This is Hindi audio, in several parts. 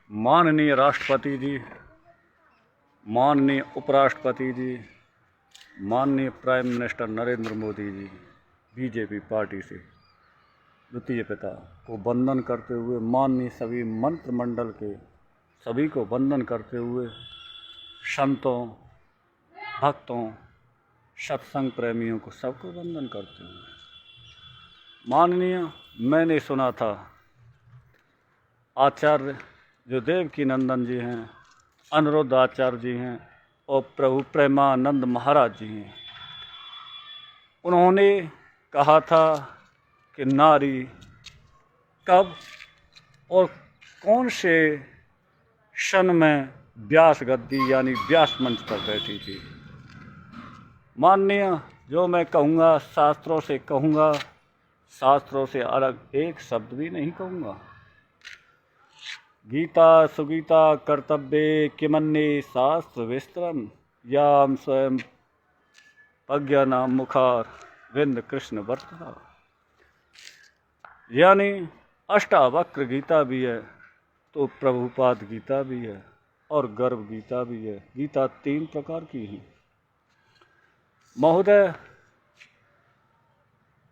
माननीय राष्ट्रपति जी, माननीय उपराष्ट्रपति जी, माननीय prime minister Narendra Modi ji, BJP party से द्वितीय पिता को वंदन करते हुए, माननीय सभी मंत्रिमंडल के सभी को वंदन करते हुए, संतों, भक्तों, सत्संग प्रेमियों को सबको वंदन करते हुए, माननीय, मैंने सुना था आचार्य जो देवकी नंदन जी हैं, अनिरुद्ध आचार्य जी हैं और प्रभु प्रेमानंद महाराज जी हैं, उन्होंने कहा था कि नारी कब और कौन से सन में व्यास गद्दी यानी व्यास मंच पर बैठी थी। माननीय, जो मैं कहूँगा शास्त्रों से कहूँगा, शास्त्रों से अलग एक शब्द भी नहीं कहूँगा। गीता सुगीता कर्तव्ये किमन्ये शास्त्र विस्तरम याम स्वयं प्रज्ञानाम मुखार विंद कृष्ण वर्तता। यानी अष्टावक्र गीता भी है तो प्रभुपाद गीता भी है और गर्भ गीता भी है। गीता 3 प्रकार की है। महोदय,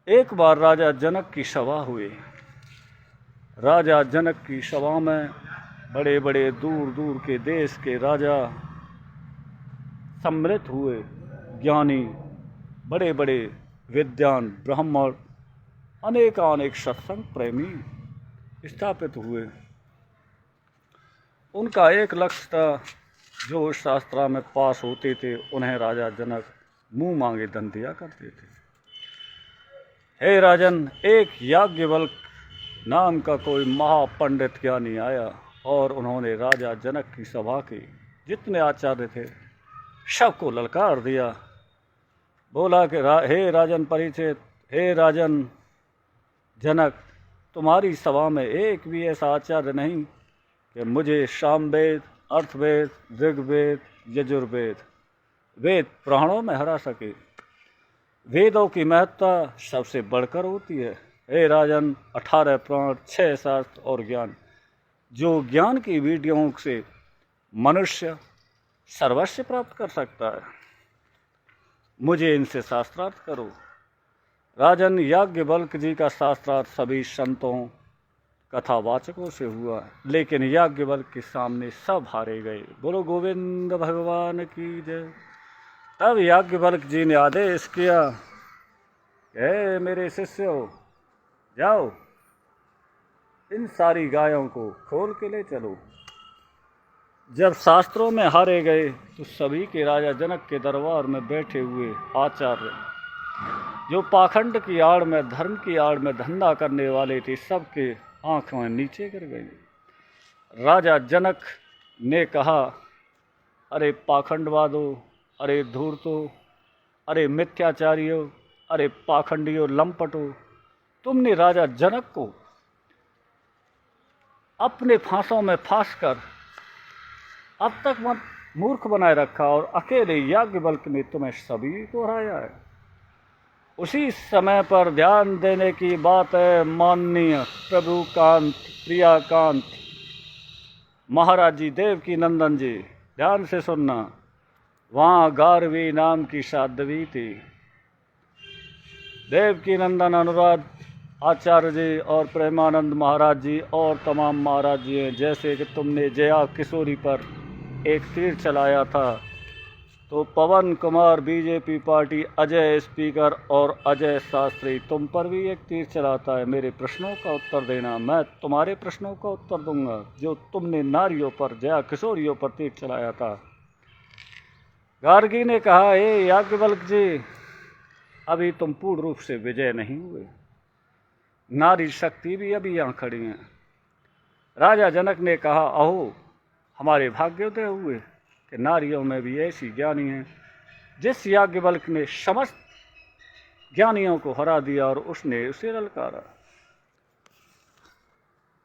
एक बार राजा जनक की सभा हुई। राजा जनक की सभा में बड़े बड़े दूर दूर के देश के राजा सम्मिलित हुए, ज्ञानी, बड़े बड़े विद्वान, ब्राह्मण, अनेकानेक सत्संग प्रेमी स्थापित हुए। उनका एक लक्ष्य था, जो शास्त्रा में पास होते थे उन्हें राजा जनक मुंह मांगे धन दिया करते थे। हे राजन, एक याज्ञवल्क नाम का कोई महापंडित ज्ञानी आया और उन्होंने राजा जनक की सभा के जितने आचार्य थे सबको ललकार दिया। बोला कि हे राजन परीक्षित, हे राजन जनक, तुम्हारी सभा में एक भी ऐसा आचार्य नहीं कि मुझे सामवेद, अर्थवेद, ऋग्वेद, यजुर्वेद, वेद पुराणों में हरा सके। वेदों की महत्ता सबसे बढ़कर होती है। हे राजन, 18 पुराण, 6 शास्त्र और ज्ञान, जो ज्ञान की वीडियों से मनुष्य सर्वस्व प्राप्त कर सकता है, मुझे इनसे शास्त्रार्थ करो। राजन याज्ञवल्क्य जी का शास्त्रार्थ सभी संतों कथावाचकों से हुआ, लेकिन याज्ञवल्क्य के सामने सब हारे गए। बोलो गोविंद भगवान की जय। तब याज्ञवल्क्य जी ने आदेश किया, हे मेरे शिष्यों, जाओ इन सारी गायों को खोल के ले चलो। जब शास्त्रों में हारे गए तो सभी के राजा जनक के दरबार में बैठे हुए आचार्य, जो पाखंड की आड़ में, धर्म की आड़ में धंधा करने वाले थे, सबके आंखों नीचे गिर गई। राजा जनक ने कहा, अरे पाखंडवादों, अरे धूर्तों, अरे मिथ्याचारियों, अरे पाखंडियों, लंपटों, तुमने राजा जनक को अपने फांसों में फांस कर अब तक मूर्ख बनाए रखा और अकेले याज्ञवल्क्य ने तुम्हें सभी को हराया है। उसी समय पर ध्यान देने की बात है, माननीय प्रभुकांत, प्रियाकांत महाराज जी, देवकी नंदन जी, ध्यान से सुनना। वहाँ गारवी नाम की साध्वी थी। देवकी नंदन, अनुराध आचार्य जी और प्रेमानंद महाराज जी और तमाम महाराज जी हैं। जैसे कि तुमने जया किशोरी पर एक तीर चलाया था, तो Pawan Kumar BJP party, Ajay speaker और अजय शास्त्री, तुम पर भी एक तीर चलाता है। मेरे प्रश्नों का उत्तर देना, मैं तुम्हारे प्रश्नों का उत्तर दूंगा। जो तुमने नारियों पर, जया किशोरियों पर तीर चलाया था। गार्गी ने कहा, हे याज्ञवल्क्य जी, अभी तुम पूर्ण रूप से विजय नहीं हुए, नारी शक्ति भी अभी यहाँ खड़ी है। राजा जनक ने कहा, अहो हमारे भाग्योदय हुए कि नारियों में भी ऐसी ज्ञानी हैं। जिस याज्ञवल्क्य ने समस्त ज्ञानियों को हरा दिया और उसने उसे ललकारा।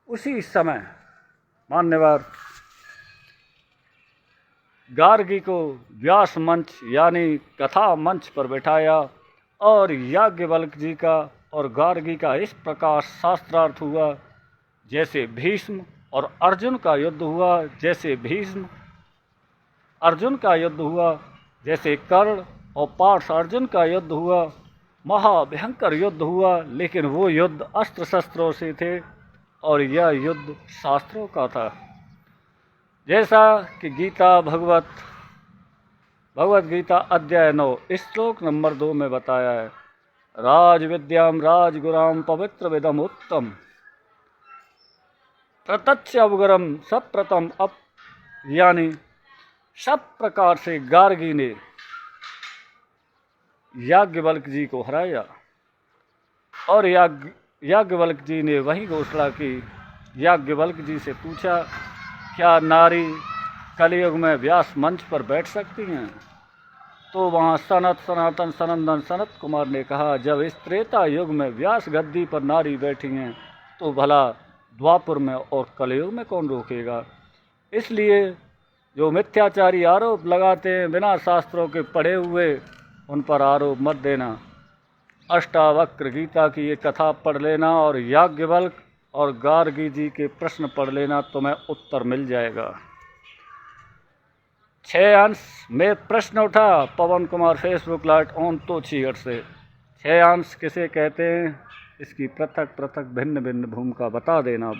उसी समय मान्यवर गार्गी को व्यास मंच यानी कथा मंच पर बैठाया और याज्ञवल्क्य जी का और गार्गी का इस प्रकार शास्त्रार्थ हुआ जैसे भीष्म और अर्जुन का युद्ध हुआ जैसे भीष्म, अर्जुन का युद्ध हुआ जैसे कर्ण और पार्थ अर्जुन का युद्ध हुआ, महाभयंकर युद्ध हुआ, लेकिन वो युद्ध अस्त्र शस्त्रों से थे और यह युद्ध शास्त्रों का था। जैसा कि भगवत गीता अध्याय 9 श्लोक नंबर 2 में बताया है, राज विद्याम राजगुराम पवित्र विदम उत्तम प्रत्यक्ष अवगरम सब प्रथम अप, यानी सब प्रकार से गार्गी ने याज्ञवल्क्य जी को हराया। और याज्ञवल्क्य जी ने वही घोषणा की। याज्ञवल्क्य जी से पूछा, क्या नारी कलयुग में व्यास मंच पर बैठ सकती हैं? तो वहाँ सनातन सनंदन सनत कुमार ने कहा, जब इस त्रेता युग में व्यास गद्दी पर नारी बैठी हैं तो भला द्वापर में और कलयुग में कौन रोकेगा? इसलिए जो मिथ्याचारी आरोप लगाते हैं बिना शास्त्रों के पढ़े हुए, उन पर आरोप मत देना। अष्टावक्र गीता की ये कथा पढ़ लेना और याज्ञवल्क्य और गार्गी जी के प्रश्न पढ़ लेना, तुम्हें उत्तर मिल जाएगा। 6 अंश में प्रश्न उठा पवन कुमार फेसबुक लाइट ऑन तो चीहट से। 6 अंश किसे कहते हैं, इसकी पृथक भिन्न भिन्न भूमिका बता देना।